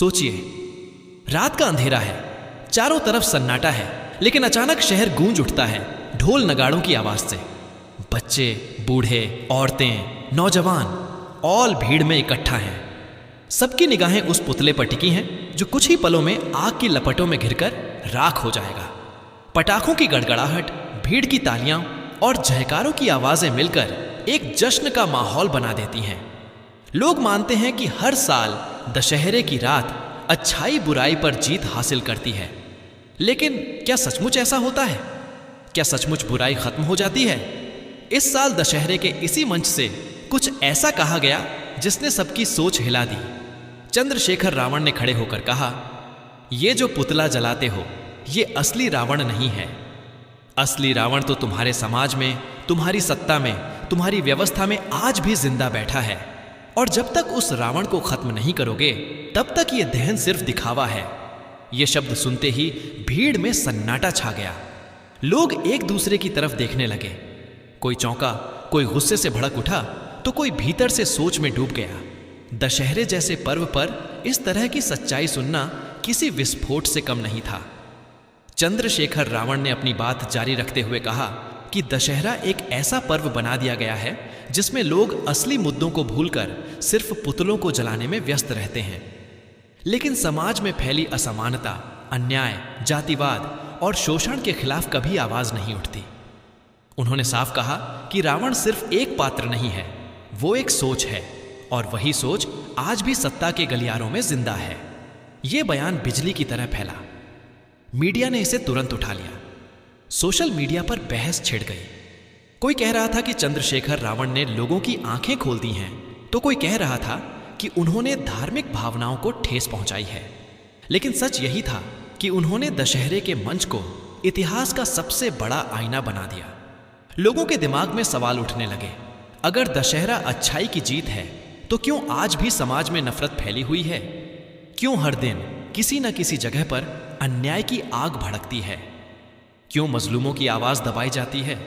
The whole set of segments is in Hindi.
सोचिए, रात का अंधेरा है, चारों तरफ सन्नाटा है, लेकिन अचानक शहर गूंज उठता है ढोल नगाड़ों की आवाज से। बच्चे, बूढ़े, औरतें, नौजवान ऑल भीड़ में इकट्ठा हैं। सबकी निगाहें उस पुतले पर टिकी हैं जो कुछ ही पलों में आग की लपटों में घिरकर राख हो जाएगा। पटाखों की गड़गड़ाहट, भीड़ की तालियां और जयकारों की आवाजें मिलकर एक जश्न का माहौल बना देती हैं। लोग मानते हैं कि हर साल दशहरे की रात अच्छाई बुराई पर जीत हासिल करती है। लेकिन क्या सचमुच ऐसा होता है? क्या सचमुच बुराई खत्म हो जाती है? इस साल दशहरे के इसी मंच से कुछ ऐसा कहा गया जिसने सबकी सोच हिला दी। चंद्रशेखर रावण ने खड़े होकर कहा, ये जो पुतला जलाते हो ये असली रावण नहीं है। असली रावण तो तुम्हारे समाज में, तुम्हारी सत्ता में, तुम्हारी व्यवस्था में आज भी जिंदा बैठा है। और जब तक उस रावण को खत्म नहीं करोगे तब तक ये दहन सिर्फ दिखावा है। ये शब्द सुनते ही भीड़ में सन्नाटा छा गया। लोग एक दूसरे की तरफ देखने लगे। कोई चौंका, कोई गुस्से से भड़क उठा, तो कोई भीतर से सोच में डूब गया। दशहरे जैसे पर्व पर इस तरह की सच्चाई सुनना किसी विस्फोट से कम नहीं था। चंद्रशेखर रावण ने अपनी बात जारी रखते हुए कहा कि दशहरा एक ऐसा पर्व बना दिया गया है जिसमें लोग असली मुद्दों को भूलकर सिर्फ पुतलों को जलाने में व्यस्त रहते हैं। लेकिन समाज में फैली असमानता, अन्याय, जातिवाद और शोषण के खिलाफ कभी आवाज नहीं उठती। उन्होंने साफ कहा कि रावण सिर्फ एक पात्र नहीं है, वो एक सोच है, और वही सोच आज भी सत्ता के गलियारों में जिंदा है। यह बयान बिजली की तरह फैला। मीडिया ने इसे तुरंत उठा लिया। सोशल मीडिया पर बहस छिड़ गई। कोई कह रहा था कि चंद्रशेखर रावण ने लोगों की आंखें खोल दी हैं, तो कोई कह रहा था कि उन्होंने धार्मिक भावनाओं को ठेस पहुंचाई है। लेकिन सच यही था कि उन्होंने दशहरे के मंच को इतिहास का सबसे बड़ा आईना बना दिया। लोगों के दिमाग में सवाल उठने लगे, अगर दशहरा अच्छाई की जीत है तो क्यों आज भी समाज में नफरत फैली हुई है? क्यों हर दिन किसी न किसी जगह पर अन्याय की आग भड़कती है? क्यों मजलूमों की आवाज दबाई जाती है?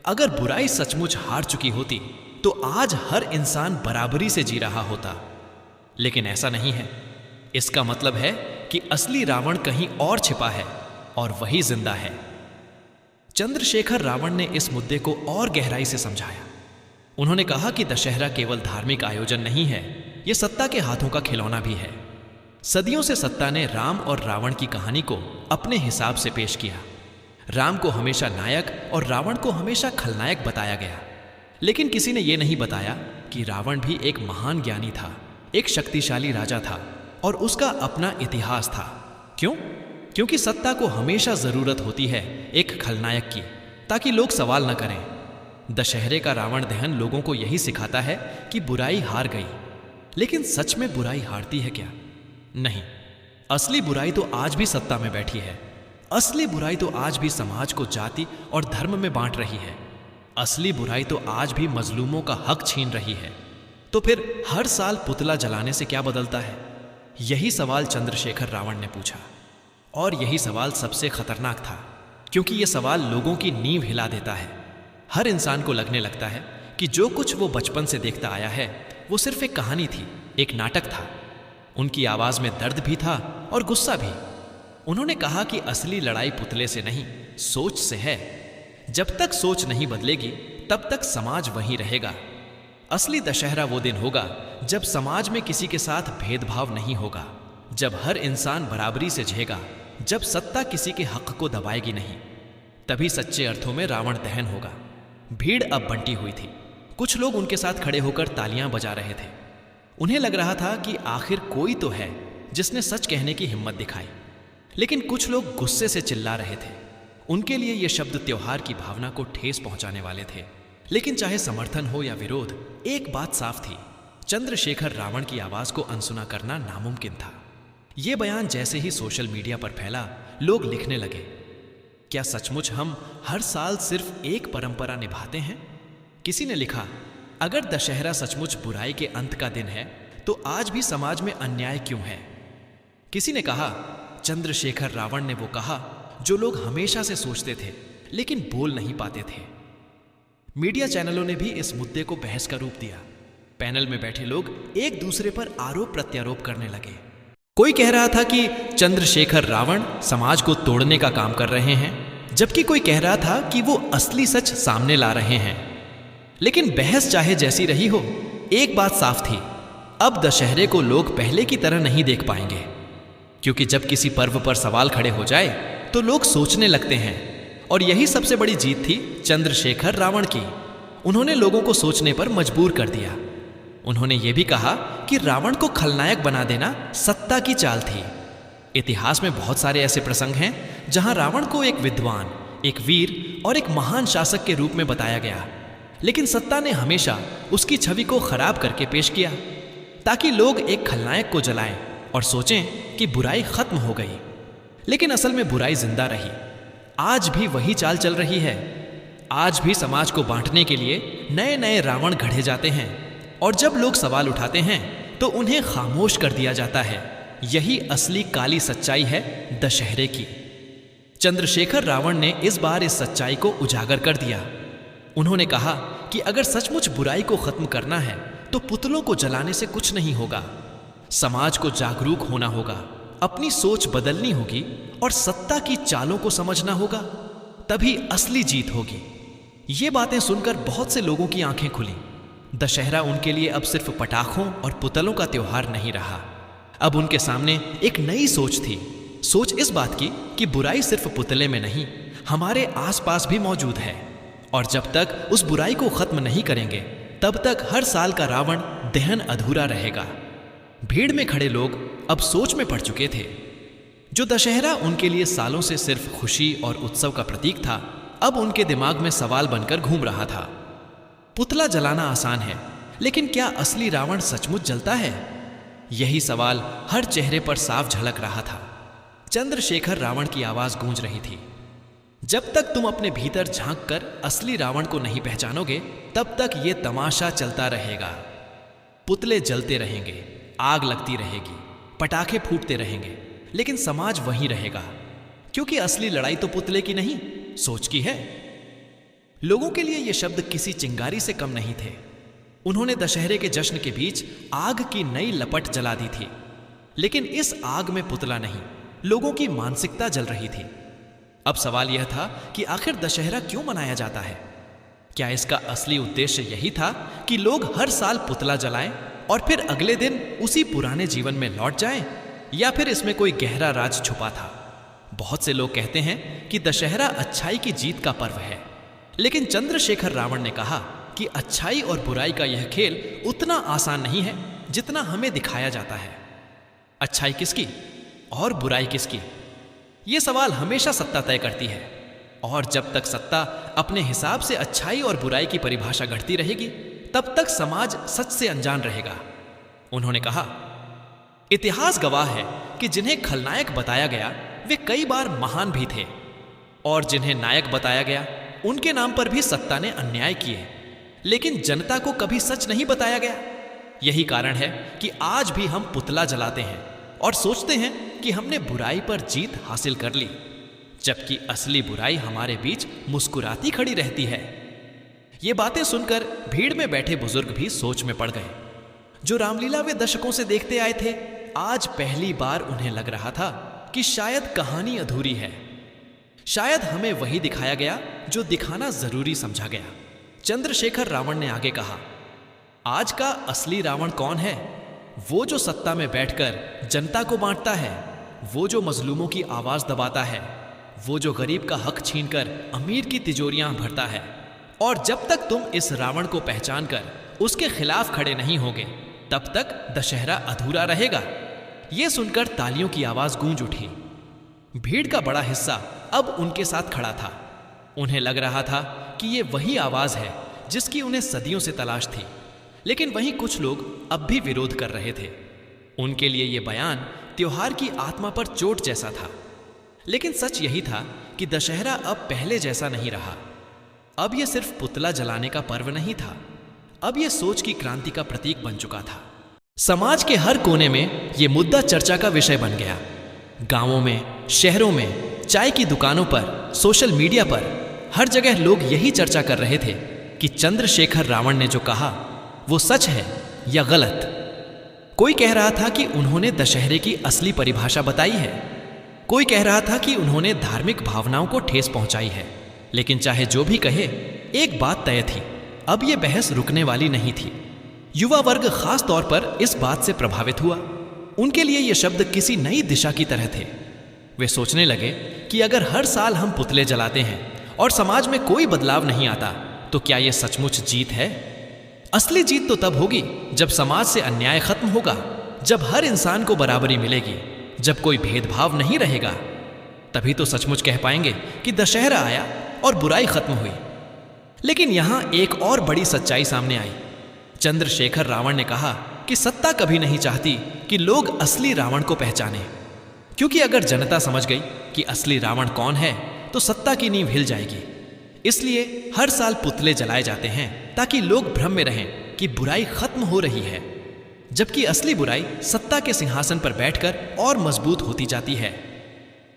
अगर बुराई सचमुच हार चुकी होती तो आज हर इंसान बराबरी से जी रहा होता। लेकिन ऐसा नहीं है। इसका मतलब है कि असली रावण कहीं और छिपा है और वही जिंदा है। चंद्रशेखर रावण ने इस मुद्दे को और गहराई से समझाया। उन्होंने कहा कि दशहरा केवल धार्मिक आयोजन नहीं है, यह सत्ता के हाथों का खिलौना भी है। सदियों से सत्ता ने राम और रावण की कहानी को अपने हिसाब से पेश किया। राम को हमेशा नायक और रावण को हमेशा खलनायक बताया गया। लेकिन किसी ने यह नहीं बताया कि रावण भी एक महान ज्ञानी था, एक शक्तिशाली राजा था और उसका अपना इतिहास था। क्यों? क्योंकि सत्ता को हमेशा जरूरत होती है एक खलनायक की, ताकि लोग सवाल न करें। दशहरे का रावण दहन लोगों को यही सिखाता है कि बुराई हार गई। लेकिन सच में बुराई हारती है क्या? नहीं। असली बुराई तो आज भी सत्ता में बैठी है। असली बुराई तो आज भी समाज को जाति और धर्म में बांट रही है। असली बुराई तो आज भी मजलूमों का हक छीन रही है। तो फिर हर साल पुतला जलाने से क्या बदलता है? यही सवाल चंद्रशेखर रावण ने पूछा। और यही सवाल सबसे खतरनाक था, क्योंकि यह सवाल लोगों की नींव हिला देता है। हर इंसान को लगने लगता है कि जो कुछ वो बचपन से देखता आया है वो सिर्फ एक कहानी थी, एक नाटक था। उनकी आवाज में दर्द भी था और गुस्सा भी। उन्होंने कहा कि असली लड़ाई पुतले से नहीं, सोच से है। जब तक सोच नहीं बदलेगी तब तक समाज वहीं रहेगा। असली दशहरा वो दिन होगा जब समाज में किसी के साथ भेदभाव नहीं होगा, जब हर इंसान बराबरी से झेगा, जब सत्ता किसी के हक को दबाएगी नहीं। तभी सच्चे अर्थों में रावण दहन होगा। भीड़ अब बंटी हुई थी। कुछ लोग उनके साथ खड़े होकर तालियां बजा रहे थे। उन्हें लग रहा था कि आखिर कोई तो है जिसने सच कहने की हिम्मत दिखाई। लेकिन कुछ लोग गुस्से से चिल्ला रहे थे। उनके लिए यह शब्द त्योहार की भावना को ठेस पहुंचाने वाले थे। लेकिन चाहे समर्थन हो या विरोध, एक बात साफ थी, चंद्रशेखर रावण की आवाज को अनसुना करना नामुमकिन था। यह बयान जैसे ही सोशल मीडिया पर फैला, लोग लिखने लगे, क्या सचमुच हम हर साल सिर्फ एक परंपरा निभाते हैं? किसी ने लिखा, अगर दशहरा सचमुच बुराई के अंत का दिन है तो आज भी समाज में अन्याय क्यों है? किसी ने कहा, चंद्रशेखर रावण ने वो कहा जो लोग हमेशा से सोचते थे लेकिन बोल नहीं पाते थे। मीडिया चैनलों ने भी इस मुद्दे को बहस का रूप दिया। पैनल में बैठे लोग एक दूसरे पर आरोप प्रत्यारोप करने लगे। कोई कह रहा था कि चंद्रशेखर रावण समाज को तोड़ने का काम कर रहे हैं, जबकि कोई कह रहा था कि वो असली सच सामने ला रहे हैं। लेकिन बहस चाहे जैसी रही हो, एक बात साफ थी, अब दशहरे को लोग पहले की तरह नहीं देख पाएंगे। क्योंकि जब किसी पर्व पर सवाल खड़े हो जाए तो लोग सोचने लगते हैं, और यही सबसे बड़ी जीत थी चंद्रशेखर रावण की। उन्होंने लोगों को सोचने पर मजबूर कर दिया। उन्होंने ये भी कहा कि रावण को खलनायक बना देना सत्ता की चाल थी। इतिहास में बहुत सारे ऐसे प्रसंग हैं जहां रावण को एक विद्वान, एक वीर और एक महान शासक के रूप में बताया गया, लेकिन सत्ता ने हमेशा उसकी छवि को खराब करके पेश किया, ताकि लोग एक खलनायक को जलाएं और सोचें कि बुराई खत्म हो गई। लेकिन असल में बुराई जिंदा रही। आज भी वही चाल चल रही है। आज भी समाज को बांटने के लिए नए नए रावण गढ़े जाते हैं, और जब लोग सवाल उठाते हैं तो उन्हें खामोश कर दिया जाता है। यही असली काली सच्चाई है दशहरे की। चंद्रशेखर रावण ने इस बार इस सच्चाई को उजागर कर दिया। उन्होंने कहा कि अगर सचमुच बुराई को खत्म करना है तो पुतलों को जलाने से कुछ नहीं होगा। समाज को जागरूक होना होगा, अपनी सोच बदलनी होगी और सत्ता की चालों को समझना होगा, तभी असली जीत होगी। ये बातें सुनकर बहुत से लोगों की आंखें खुली। दशहरा उनके लिए अब सिर्फ पटाखों और पुतलों का त्योहार नहीं रहा। अब उनके सामने एक नई सोच थी। सोच इस बात की कि बुराई सिर्फ पुतले में नहीं, हमारे आसपास भी मौजूद है, और जब तक उस बुराई को खत्म नहीं करेंगे तब तक हर साल का रावण दहन अधूरा रहेगा। भीड़ में खड़े लोग अब सोच में पड़ चुके थे। जो दशहरा उनके लिए सालों से सिर्फ खुशी और उत्सव का प्रतीक था, अब उनके दिमाग में सवाल बनकर घूम रहा था। पुतला जलाना आसान है, लेकिन क्या असली रावण सचमुच जलता है? यही सवाल हर चेहरे पर साफ झलक रहा था। चंद्रशेखर रावण की आवाज गूंज रही थी, जब तक तुम अपने भीतर झांक कर असली रावण को नहीं पहचानोगे, तब तक ये तमाशा चलता रहेगा। पुतले जलते रहेंगे, आग लगती रहेगी, पटाखे फूटते रहेंगे, लेकिन समाज वहीं रहेगा, क्योंकि असली लड़ाई तो पुतले की नहीं, सोच की है। लोगों के लिए ये शब्द किसी चिंगारी से कम नहीं थे। उन्होंने दशहरे के जश्न के बीच आग की नई लपट जला दी थी, लेकिन इस आग में पुतला नहीं, लोगों की मानसिकता जल रही थी। अब सवाल यह था कि आखिर दशहरा क्यों मनाया जाता है? क्या इसका असली उद्देश्य यही था कि लोग हर साल पुतला जलाएं और फिर अगले दिन उसी पुराने जीवन में लौट जाएं, या फिर इसमें कोई गहरा राज छुपा था? बहुत से लोग कहते हैं कि दशहरा अच्छाई की जीत का पर्व है, लेकिन चंद्रशेखर रावण ने कहा कि अच्छाई और बुराई का यह खेल उतना आसान नहीं है जितना हमें दिखाया जाता है। अच्छाई किसकी और बुराई किसकी, यह सवाल हमेशा सत्ता तय करती है, और जब तक सत्ता अपने हिसाब से अच्छाई और बुराई की परिभाषा गढ़ती रहेगी, तब तक समाज सच से अनजान रहेगा। उन्होंने कहा, इतिहास गवाह है कि जिन्हें खलनायक बताया गया वे कई बार महान भी थे, और जिन्हें नायक बताया गया उनके नाम पर भी सत्ता ने अन्याय किए, लेकिन जनता को कभी सच नहीं बताया गया। यही कारण है कि आज भी हम पुतला जलाते हैं और सोचते हैं कि हमने बुराई पर जीत हासिल कर ली, जबकि असली बुराई हमारे बीच मुस्कुराती खड़ी रहती है। ये बातें सुनकर भीड़ में बैठे बुजुर्ग भी सोच में पड़ गए। जो रामलीला वे दशकों से देखते आए थे, आज पहली बार उन्हें लग रहा था कि शायद कहानी अधूरी है। शायद हमें वही दिखाया गया जो दिखाना जरूरी समझा गया। चंद्रशेखर रावण ने आगे कहा, आज का असली रावण कौन है? वो जो सत्ता में बैठकर जनता को बांटता है, वो जो मजलूमों की आवाज दबाता है, वो जो गरीब का हक छीनकर अमीर की तिजोरियां भरता है। और जब तक तुम इस रावण को पहचान कर उसके खिलाफ खड़े नहीं होगे, तब तक दशहरा अधूरा रहेगा। यह सुनकर तालियों की आवाज गूंज उठी। भीड़ का बड़ा हिस्सा अब उनके साथ खड़ा था। उन्हें लग रहा था कि ये वही आवाज है जिसकी उन्हें सदियों से तलाश थी, लेकिन वहीं कुछ लोग अब भी विरोध कर रहे थे। उनके लिए यह बयान त्योहार की आत्मा पर चोट जैसा था। लेकिन सच यही था कि दशहरा अब पहले जैसा नहीं रहा। अब यह सिर्फ पुतला जलाने का पर्व नहीं था, अब यह सोच की क्रांति का प्रतीक बन चुका था। समाज के हर कोने में यह मुद्दा चर्चा का विषय बन गया। गांवों में, शहरों में, चाय की दुकानों पर, सोशल मीडिया पर, हर जगह लोग यही चर्चा कर रहे थे कि चंद्रशेखर रावण ने जो कहा वो सच है या गलत। कोई कह रहा था कि उन्होंने दशहरे की असली परिभाषा बताई है, कोई कह रहा था कि उन्होंने धार्मिक भावनाओं को ठेस पहुंचाई है। लेकिन चाहे जो भी कहे, एक बात तय थी, अब यह बहस रुकने वाली नहीं थी। युवा वर्ग खास तौर पर इस बात से प्रभावित हुआ। उनके लिए ये शब्द किसी नई दिशा की तरह थे। वे सोचने लगे कि अगर हर साल हम पुतले जलाते हैं और समाज में कोई बदलाव नहीं आता, तो क्या यह सचमुच जीत है? असली जीत तो तब होगी जब समाज से अन्याय खत्म होगा, जब हर इंसान को बराबरी मिलेगी, जब कोई भेदभाव नहीं रहेगा। तभी तो सचमुच कह पाएंगे कि दशहरा आया और बुराई खत्म हुई। लेकिन यहां एक और बड़ी सच्चाई सामने आई। चंद्रशेखर रावण ने कहा कि सत्ता कभी नहीं चाहती कि लोग असली रावण को पहचाने, क्योंकि अगर जनता समझ गई कि असली रावण कौन है तो सत्ता की नींव हिल जाएगी। इसलिए हर साल पुतले जलाए जाते हैं ताकि लोग भ्रम में रहें कि बुराई खत्म हो रही है, जबकि असली बुराई सत्ता के सिंहासन पर बैठकर और मजबूत होती जाती है।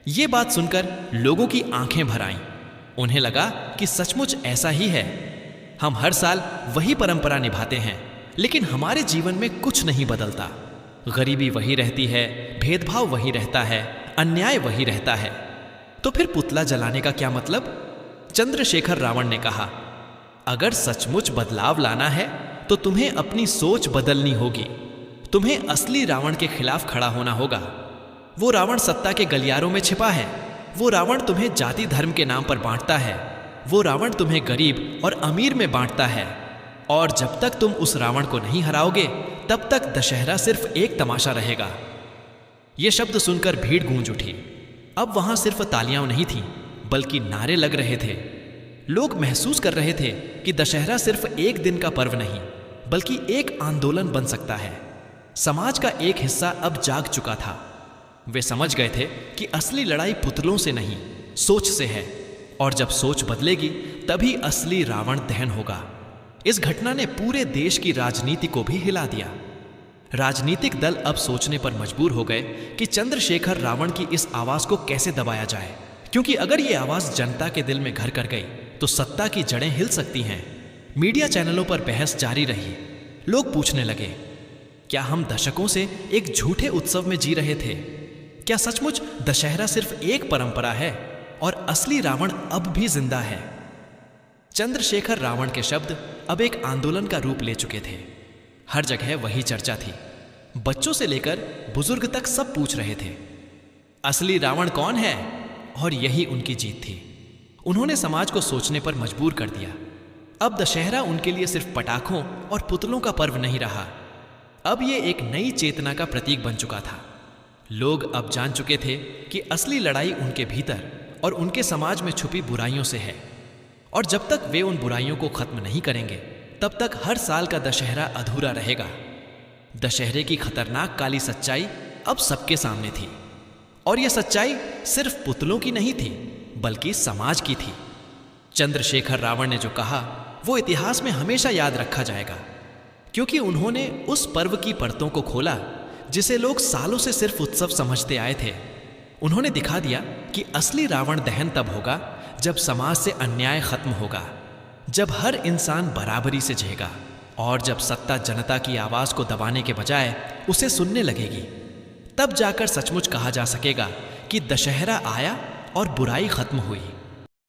ये बात सुनकर लोगों की आंखें भर आईं। उन्हें लगा कि सचमुच ऐसा ही है। हम हर साल वही परंपरा निभाते हैं, लेकिन हमारे जीवन में कुछ नहीं बदलता। गरीबी वही रहती है, भेदभाव वही रहता है, अन्याय वही रहता है। तो फिर पुतला जलाने का क्या मतलब? चंद्रशेखर रावण ने कहा, अगर सचमुच बदलाव लाना है तो तुम्हें अपनी सोच बदलनी होगी। तुम्हें असली रावण के खिलाफ खड़ा होना होगा। वो रावण सत्ता के गलियारों में छिपा है। वो रावण तुम्हें जाति धर्म के नाम पर बांटता है। वो रावण तुम्हें गरीब और अमीर में बांटता है। और जब तक तुम उस रावण को नहीं हराओगे, तब तक दशहरा सिर्फ एक तमाशा रहेगा। ये शब्द सुनकर भीड़ गूंज उठी। अब वहां सिर्फ तालियां नहीं थीं, बल्कि नारे लग रहे थे। लोग महसूस कर रहे थे कि दशहरा सिर्फ एक दिन का पर्व नहीं, बल्कि एक आंदोलन बन सकता है। समाज का एक हिस्सा अब जाग चुका था। वे समझ गए थे कि असली लड़ाई पुतलों से नहीं, सोच से है। और जब सोच बदलेगी, तभी असली रावण दहन होगा। इस घटना ने पूरे देश की राजनीति को भी हिला दिया। राजनीतिक दल अब सोचने पर मजबूर हो गए कि चंद्रशेखर रावण की इस आवाज को कैसे दबाया जाए, क्योंकि अगर ये आवाज जनता के दिल में घर कर गई तो सत्ता की जड़ें हिल सकती हैं। मीडिया चैनलों पर बहस जारी रही। लोग पूछने लगे, क्या हम दशकों से एक झूठे उत्सव में जी रहे थे? क्या सचमुच दशहरा सिर्फ एक परंपरा है और असली रावण अब भी जिंदा है? चंद्रशेखर रावण के शब्द अब एक आंदोलन का रूप ले चुके थे। हर जगह वही चर्चा थी। बच्चों से लेकर बुजुर्ग तक सब पूछ रहे थे, असली रावण कौन है? और यही उनकी जीत थी। उन्होंने समाज को सोचने पर मजबूर कर दिया। अब दशहरा उनके लिए सिर्फ पटाखों और पुतलों का पर्व नहीं रहा। अब ये एक नई चेतना का प्रतीक बन चुका था। लोग अब जान चुके थे कि असली लड़ाई उनके भीतर और उनके समाज में छुपी बुराइयों से है। और जब तक वे उन बुराइयों को खत्म नहीं करेंगे, तब तक हर साल का दशहरा अधूरा रहेगा। दशहरे की खतरनाक काली सच्चाई अब सबके सामने थी। और यह सच्चाई सिर्फ पुतलों की नहीं थी, बल्कि समाज की थी। चंद्रशेखर रावण ने जो कहा, वो इतिहास में हमेशा याद रखा जाएगा, क्योंकि उन्होंने उस पर्व की परतों को खोला जिसे लोग सालों से सिर्फ उत्सव समझते आए थे। उन्होंने दिखा दिया कि असली रावण दहन तब होगा जब समाज से अन्याय खत्म होगा, जब हर इंसान बराबरी से जिएगा, और जब सत्ता जनता की आवाज को दबाने के बजाय उसे सुनने लगेगी। तब जाकर सचमुच कहा जा सकेगा कि दशहरा आया और बुराई खत्म हुई।